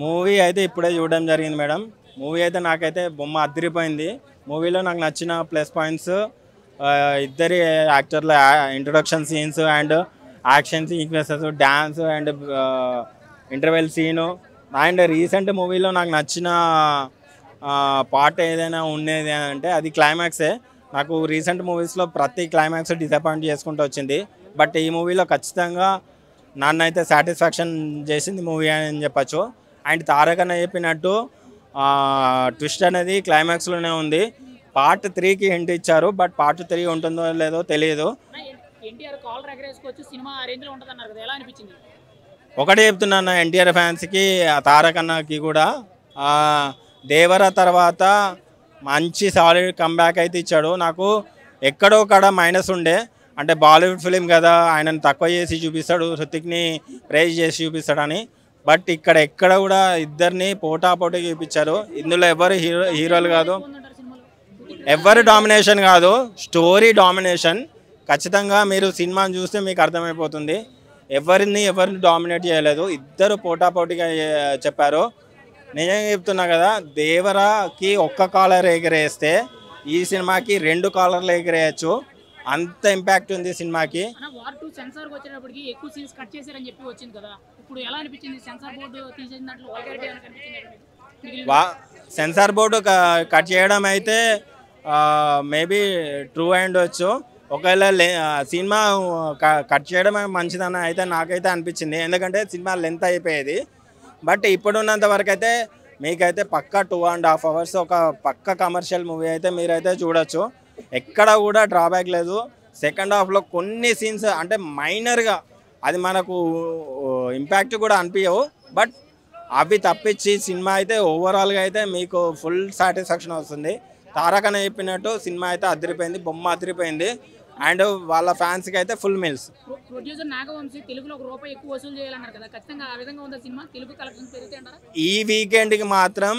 Movie అయితే ఇప్పుడే చూడడం జరిగింది మేడం. మూవీ అయితే నాకైతే బొమ్మ అదిరిపోయింది. మూవీలో నాకు నచ్చిన ప్లస్ పాయింట్స్ ఇద్దరి యాక్టర్ల introduction scenes and action sequences, dance and interval scene. And recent మూవీలో నాకు నచ్చిన పార్ట్ ఏదైనా ఉండేది అంటే అది క్లైమాక్సే. నాకు రీసెంట్ మూవీస్లో ప్రతి క్లైమాక్స్ డిసప్పాయింట్ చేసుకుంటూ వచ్చింది. బట్ ఈ మూవీలో ఖచ్చితంగా నన్నైతే సాటిస్ఫాక్షన్ చేసింది మూవీ అని చెప్పచ్చు. అండ్ తారక్ అన్న చెప్పినట్టు ట్విస్ట్ అనేది క్లైమాక్స్లోనే ఉంది. పార్ట్ 3కి హింట్ ఇచ్చారు. బట్ పార్ట్ 3 ఉంటుందో లేదో తెలియదు. ఒకటే చెప్తున్నాను ఎన్టీఆర్ ఫ్యాన్స్కి, తారక్ అన్నకి కూడా, దేవర తర్వాత మంచి సాలిడ్ కంబ్యాక్ అయితే ఇచ్చాడు. నాకు ఎక్కడో కాడ మైనస్ ఉండే, అంటే బాలీవుడ్ ఫిలిం కదా ఆయనను తక్కువ చేసి చూపిస్తాడు, హృతిక్ని ప్రైజ్ చేసి చూపిస్తాడని. బట్ ఇక్కడ ఎక్కడ కూడా ఇద్దరిని పోటాపోటీ చూపించారు. ఇందులో ఎవరు హీరోలు కాదు, ఎవరు డామినేషన్ కాదు, స్టోరీ డామినేషన్. ఖచ్చితంగా మీరు సినిమాని చూస్తే మీకు అర్థమైపోతుంది. ఎవరిని డామినేట్ చేయలేదు, ఇద్దరు పోటాపోటీగా చెప్పారు. నిజంగా చెప్తున్నా కదా, దేవరాకి ఒక్క కాలర్ ఎగిరేస్తే ఈ సినిమాకి 2 కాలర్లు ఎగిరేయచ్చు, అంత ఇంపాక్ట్ ఉంది సినిమాకి. సెన్సార్ బోర్డు కట్ చేయడం అయితే మేబీ ట్రూ అయ్యుండొచ్చు. ఒకవేళ సినిమా కట్ చేయడం మంచిదని అయితే నాకైతే అనిపించింది, ఎందుకంటే సినిమా లెంత్ అయిపోయేది. బట్ ఇప్పుడున్నంత వరకు అయితే మీకైతే పక్కా 2.5 hours ఒక పక్క కమర్షియల్ మూవీ అయితే మీరైతే చూడొచ్చు. ఎక్కడ కూడా డ్రాబ్యాక్ లేదు. సెకండ్ హాఫ్లో కొన్ని సీన్స్ అంటే మైనర్గా అది మనకు ఇంపాక్ట్ కూడా అనిపించవు. బట్ అవి తప్పించి సినిమా అయితే ఓవరాల్గా అయితే మీకు ఫుల్ సాటిస్ఫాక్షన్ వస్తుంది. తారక్ అన్న చెప్పినట్టు సినిమా అయితే అదిరిపోయింది, బొమ్మ అదిరిపోయింది. అండ్ వాళ్ళ ఫ్యాన్స్కి అయితే ఫుల్ మీల్స్. ఈ వీకెండ్కి మాత్రం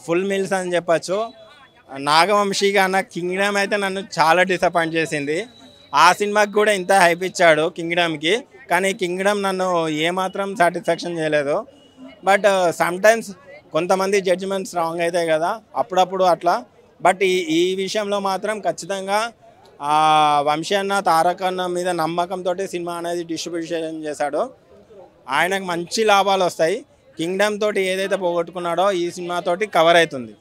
ఫుల్ మీల్స్ అని చెప్పచ్చు. నాగవంశీగా అన్న కింగ్డమ్ అయితే నన్ను చాలా డిసప్పాయింట్ చేసింది. ఆ సినిమాకి కూడా ఇంత హైప్ ఇచ్చాడు కింగ్డమ్కి, కానీ కింగ్డమ్ నన్ను ఏమాత్రం సాటిస్ఫాక్షన్ చేయలేదు. బట్ సమ్టైమ్స్ కొంతమంది జడ్జిమెంట్స్ రాంగ్ అవుతాయి కదా, అప్పుడప్పుడు అట్లా. బట్ ఈ విషయంలో మాత్రం ఖచ్చితంగా వంశీ అన్న తారక్ అన్న మీద నమ్మకంతో సినిమా అనేది డిస్ట్రిబ్యూషన్ చేశాడు. ఆయనకు మంచి లాభాలు వస్తాయి. కింగ్డమ్ తోటి ఏదైతే పోగొట్టుకున్నాడో ఈ సినిమాతోటి కవర్ అవుతుంది.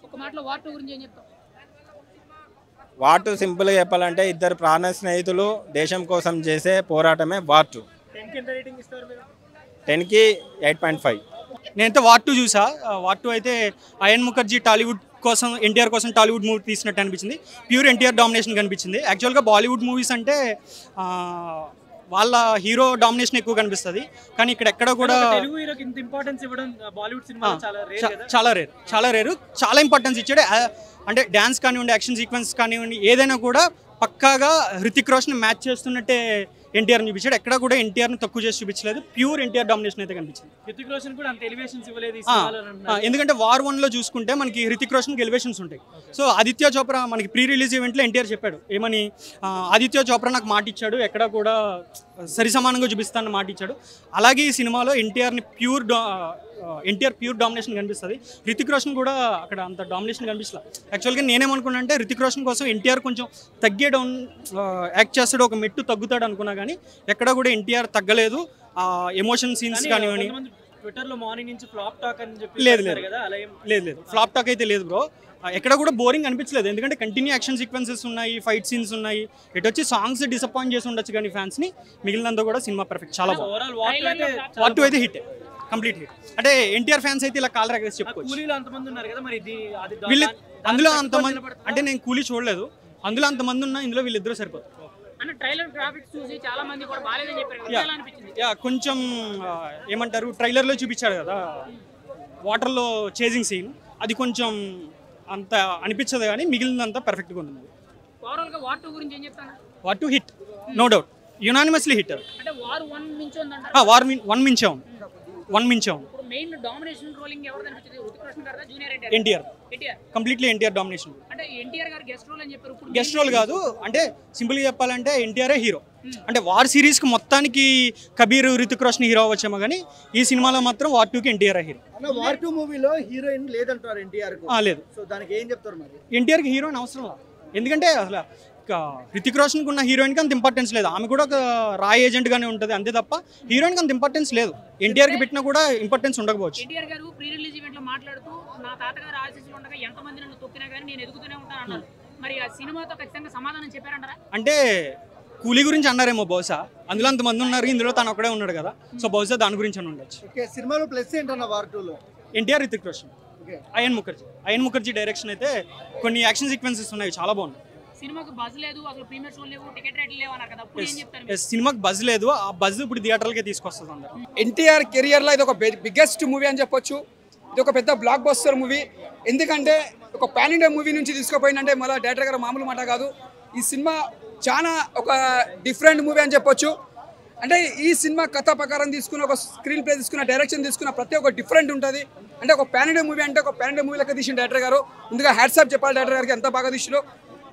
వార్ 2 సింపుల్గా చెప్పాలంటే ఇద్దరు ప్రాణ స్నేహితులు దేశం కోసం చేసే పోరాటమే వార్ 2. 10కి 8.5. నేనైతే వార్ 2 చూసా. వార్ 2 అయితే అయన్ ముఖర్జీ టాలీవుడ్ కోసం, ఎన్టీఆర్ కోసం టాలీవుడ్ మూవీ తీసినట్టు అనిపించింది. ప్యూర్ ఎన్టీఆర్ డామినేషన్ కనిపించింది. యాక్చువల్గా బాలీవుడ్ మూవీస్ అంటే వాళ్ళ హీరో డామినేషన్ ఎక్కువ కనిపిస్తుంది, కానీ ఇక్కడ ఎక్కడ కూడా చాలా రేరు. చాలా ఇంపార్టెన్స్ ఇచ్చాడు. అంటే డ్యాన్స్ కానివ్వండి, యాక్షన్ సీక్వెన్స్ కానివ్వండి, ఏదైనా కూడా పక్కాగా హృతిక్ రోషన్ మ్యాచ్ చేస్తున్నట్టే ఎన్టీఆర్ చూపించాడు. ఎక్కడ కూడా ఎన్టీఆర్ని తక్కువ చేసి చూపించలేదు. ప్యూర్ ఎన్టీఆర్ డామినేషన్ అయితే కనిపించింది. హృతిక్ రోషన్ కూడా అంత ఎలివేషన్స్ ఇవ్వలేదు. ఎందుకంటే వార్ 1లో చూసుకుంటే మనకి హృతిక్ రోషన్కి ఎలివేషన్స్ ఉంటాయి. సో ఆదిత్య చోప్రా మనకి ప్రీ రిలీజ్ ఈవెంట్లో ఎన్టీఆర్ చెప్పాడు ఏమని, ఆదిత్య చోప్రా నాకు మాట ఇచ్చాడు, ఎక్కడ కూడా సరి సమానంగా చూపిస్తానని మాట ఇచ్చాడు. అలాగే ఈ సినిమాలో ఎన్టీఆర్ ప్యూర్ డామినేషన్ కనిపిస్తుంది. హృతిక్ రోషన్ కూడా అక్కడ అంత డామినేషన్ కనిపిస్తలేదు. యాక్చువల్గా నేనేమనుకున్నా అంటే హృతిక్ రోషన్ కోసం ఎన్టీఆర్ కొంచెం తగ్గే యాక్ట్ చేస్తాడు, ఒక మెట్టు తగ్గుతాడు అనుకున్నా, కానీ ఎక్కడ కూడా ఎన్టీఆర్ తగ్గలేదు. ఎమోషన్ సీన్స్ కానివ్వండి. ట్విట్టర్లో మార్నింగ్ నుంచి ఫ్లాప్ టాక్ అని చెప్పి లేదు ఫ్లాప్ టాక్ అయితే లేదు బ్రో. ఎక్కడ కూడా బోరింగ్ అనిపించలేదు, ఎందుకంటే కంటిన్యూ యాక్షన్ సీక్వెన్సెస్ ఉన్నాయి, ఫైట్ సీన్స్ ఉన్నాయి. ఇటు వచ్చి సాంగ్స్ డిసప్పాయింట్ చేసి ఉండొచ్చు కానీ ఫ్యాన్స్ని, మిగిలినంతా కూడా సినిమా పర్ఫెక్ట్, చాలా బాగుంది. వార్ 2 అయితే హిట్, కంప్లీట్ హిట్. అంటే ఎన్టీఆర్ ఫ్యాన్స్ అయితే ఇలా కాలర్ ఎగరేసి చెప్పుకోవచ్చు. అందులో అంతమంది అంటే నేను కూలీ చూడలేదు, అందులో అంతమంది ఉన్నా ఇందులో వీళ్ళిద్దరూ సరిపోతారు. కొంచెం ఏమంటారు, ట్రైలర్లో చూపించాడు కదా వాటర్లో చేజింగ్ సీన్, అది కొంచెం అంత అనిపించదు, కానీ మిగిలినంతా పర్ఫెక్ట్గా ఉంది. War 2 hit, no doubt, unanimously hit. War 1 మించే ఉంది. మెయిన్ డామినేషన్ రోలింగ్ ఎవరు అనిపించింది? హృతిక్ రోషన్ గారు junior NTR NTR completely NTR domination. అంటే ఎన్టీఆర్ గారు గెస్ట్ రోల్ అని చెప్పారు. ఇప్పుడు గెస్ట్ రోల్ కాదు, అంటే సింపుల్గా చెప్పాలంటే ఎన్టీఆర్ఏ హీరో. అంటే వార్ సిరీస్కి మొత్తానికి కబీర్ హృతిక్ రోషన్ హీరో అవ్వచ్చేమో, కానీ ఈ సినిమాలో మాత్రం వార్ 2కి ఎన్టీఆర్ హీరో. వార్ 2 మూవీలో హీరోయిన్ లేదంటారు ఎన్టీఆర్ కు. లేదు, సో దానికి ఏం చెప్తారు మరి? ఎన్టీఆర్కి హీరోయిన్ అవసరం లేదు. ఎందుకంటే అసలు హృతిక్ రోషన్కి ఉన్న హీరోయిన్కి అంత ఇంపార్టెన్స్ లేదు. ఆమె కూడా ఒక రా ఏజెంట్గానే ఉంటుంది అంతే తప్ప హీరోయిన్కి అంత ఇంపార్టెన్స్ లేదు. ఎన్టీఆర్కి పెట్టినా కూడా ఇంపార్టెన్స్ ఉండకపోవచ్చు. ఎన్టీఆర్ గారు ప్రీ రిలీజ్ ఈవెంట్ లో మాట్లాడుతూ నా తాతగారు ఆశీస్సులు ఉండగా ఎంతమంది నన్ను తొక్కినా కానీ నేను ఎదుగుతూనే ఉంటాను అన్నారు. మరి ఆ సినిమాతో ఖచ్చితంగా సమాధానం చెప్పారంటారా? అంటే కూలీ గురించి అన్నారేమో బహుశా, అందులో అంతమంది ఉన్నారు, ఇందులో తను ఒకడే ఉన్నాడు కదా, సో బహుశా దాని గురించి అని ఉండొచ్చు. ఓకే, సినిమాలో ప్లస్ ఏంటన్న వార్ 2 లో? ఎన్టీఆర్ హృతిక్ రోషన్, అయన్ ముఖర్జీ డైరెక్షన్ అయితే కొన్ని యాక్షన్ సీక్వెన్సెస్ ఉన్నాయి, చాలా బాగున్నాయి. సినిమాకి బజ్ లేదు, అసలు ప్రీమియర్ షో లేవు, టికెట్ రేట్లు లేవు అన్నారు కదా, అప్పుడు ఏం చెప్తారు? సినిమాకి బజ్ లేదు, ఆ బజ్ ఇప్పుడు థియేటర్లకే తీసుకొస్తుంది అందరూ. ఎన్టీఆర్ కెరియర్లో ఇది ఒక బిగ్గెస్ట్ మూవీ అని చెప్పొచ్చు. ఇది ఒక పెద్ద బ్లాక్ బస్టర్ మూవీ. ఎందుకంటే ఒక పాన్ ఇండియా మూవీ నుంచి తీసుకుపోయిందంటే మళ్ళీ డైరెక్టర్ గారు మామూలు మాట కాదు. ఈ సినిమా చాలా ఒక డిఫరెంట్ మూవీ అని చెప్పొచ్చు. అంటే ఈ సినిమా కథ ప్రకారం తీసుకున్న ఒక స్క్రీన్ ప్లే తీసుకున్న డైరెక్షన్ తీసుకున్న ప్రతి ఒక్క డిఫరెంట్ ఉంటుంది. అంటే ఒక పాన్ ఇండియా మూవీ అంటే ఒక పాన్ ఇండియా మూవీ లెక్క తీసిన డైరెక్టర్ గారు. ముందుగా హ్యాట్సాప్ చెప్పాలి డైరెక్టర్ గారికి, ఎంత బాగా తీసిలో.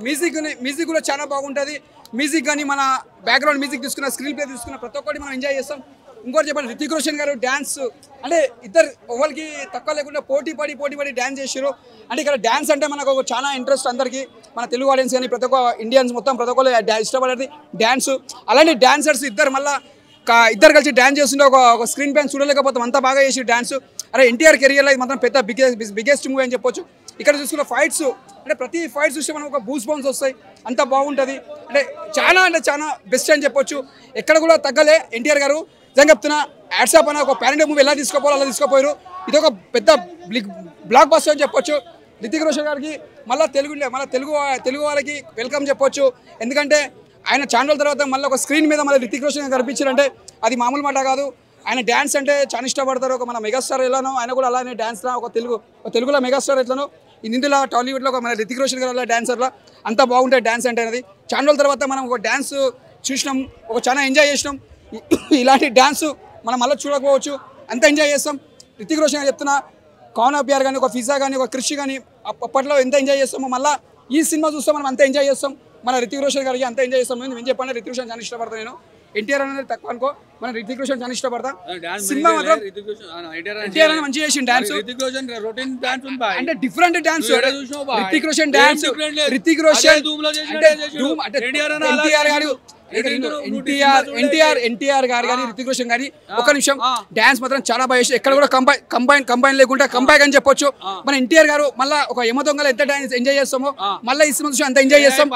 మ్యూజిక్ కూడా చాలా బాగుంటుంది. మ్యూజిక్ కానీ మన బ్యాక్గ్రౌండ్ మ్యూజిక్ తీసుకున్న స్క్రీన్ ప్లే తీసుకున్న ప్రతి ఒక్కటి మనం ఎంజాయ్ చేస్తాం. ఇంకోటి చెప్పండి, హృతిక్ రోషన్ గారు డ్యాన్స్ అంటే ఇద్దరు ఎవరికి తక్కువ లేకుండా పోటీ పడి డ్యాన్స్ చేసారు. అంటే ఇక్కడ డ్యాన్స్ అంటే మనకు చాలా ఇంట్రెస్ట్ అందరికీ, మన తెలుగు ఆడియన్స్ కానీ ప్రతి ఒక్క ఇండియన్స్ మొత్తం ప్రతి ఒక్కరు ఇష్టపడేది డ్యాన్స్. అలాంటి డాన్సర్స్ ఇద్దరు కలిసి డ్యాన్స్ చేస్తుంటే ఒక స్క్రీన్ పైన చూడలేకపోతాం, అంత బాగా చేసి డ్యాన్స్. అరే ఎన్టీఆర్ కెరియర్లో ఇది మాత్రం పెద్ద బిగ్గెస్ట్ మూవీ అని చెప్పొచ్చు. ఇక్కడ చూసుకున్న ఫైట్స్ అంటే ప్రతి ఫైట్స్ చూస్తే మనం ఒక బూస్ బౌన్స్ వస్తాయి, అంత బాగుంటుంది. అంటే చాలా బెస్ట్ అని చెప్పొచ్చు. ఎక్కడ కూడా తగ్గలే ఎన్టీఆర్ గారు. నిజంగా చెప్తున్నా, యాడ్సాప్ అన్న ఒక పాన్ ఇండియా మూవీ ఎలా తీసుకోపోవాలో అలా తీసుకోపోయారు. ఇది ఒక పెద్ద బ్లాక్ బస్టర్ అని చెప్పొచ్చు. హృతిక్ రోషన్ గారికి మళ్ళీ తెలుగు వాళ్ళకి వెల్కమ్ చెప్పొచ్చు. ఎందుకంటే ఆయన ఛానల్ తర్వాత మళ్ళీ ఒక స్క్రీన్ మీద మళ్ళీ హృతిక్ రోషన్ కనిపించారంటే అది మామూలు మాట కాదు. ఆయన డ్యాన్స్ అంటే చాలా ఇష్టపడతారు. ఒక మన మెగాస్టార్ ఎలానో ఆయన కూడా అలానే డ్యాన్స్లా ఒక తెలుగులో మెగాస్టార్ ఎట్లనో ఇందులో టాలీవుడ్లో ఒక మన హృతిక్ రోషన్ గారు అలా డాన్సర్లా అంత బాగుంటుంది డ్యాన్స్ అంటే అనేది. ఛానల్ తర్వాత మనం ఒక డ్యాన్స్ చూసినాం, ఒక చాలా ఎంజాయ్ చేసినాం. ఇలాంటి డ్యాన్స్ మనం మళ్ళీ చూడకపోవచ్చు, అంత ఎంజాయ్ చేస్తాం. హృతిక్ రోషన్ గారు చెప్తున్నా, కాన్ ఆఫ్ కానీ ఒక ఫిజా కానీ ఒక క్రిష్ కానీ అప్పట్లో ఎంత ఎంజాయ్ చేస్తామో మళ్ళీ ఈ సినిమా చూస్తే మనం అంత ఎంజాయ్ చేస్తాం. మన హృతిక్ రోషన్ గారికి అంత ఎంజాయ్ చేస్తాం. నేను చెప్పాను, హృతిక్ రోషన్ చాలా ఇష్టపడతాను. నేను ఎన్టీఆర్ అనేది తక్కువ అనుకో, మన హృతిక్ రోషన్ చాలా ఇష్టపడతా. సినిమా మాత్రం ఎన్టీఆర్ అని మంచిగా చేసిన డాన్స్ అంటే different dance. Hrithik Roshan dance, Hrithik Roshan NTR గారు కానీ హృతిక్ రోషన్ గారి ఒక నిమిషం డాన్స్ మాత్రం చాలా బాగా చేసి, ఎక్కడ కూడా కంబైన్ లేకుండా కంబ్యాక్ అని చెప్పొచ్చు. మన ఎన్టీఆర్ గారు మళ్ళీ ఒక యమ దొంగలు ఎంత డాన్స్ ఎంజాయ్ చేస్తామో మళ్ళీ ఈ సినిమా చూసి అంత ఎంజాయ్ చేస్తాం.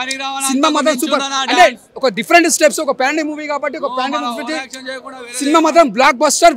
సినిమా మాత్రం సూపర్. అంటే ఒక డిఫరెంట్ స్టెప్స్, ఒక పాన్ ఇండియా మూవీ కాబట్టి ఒక పాన్ ఇండియా సినిమా మాత్రం బ్లాక్ బస్టర్.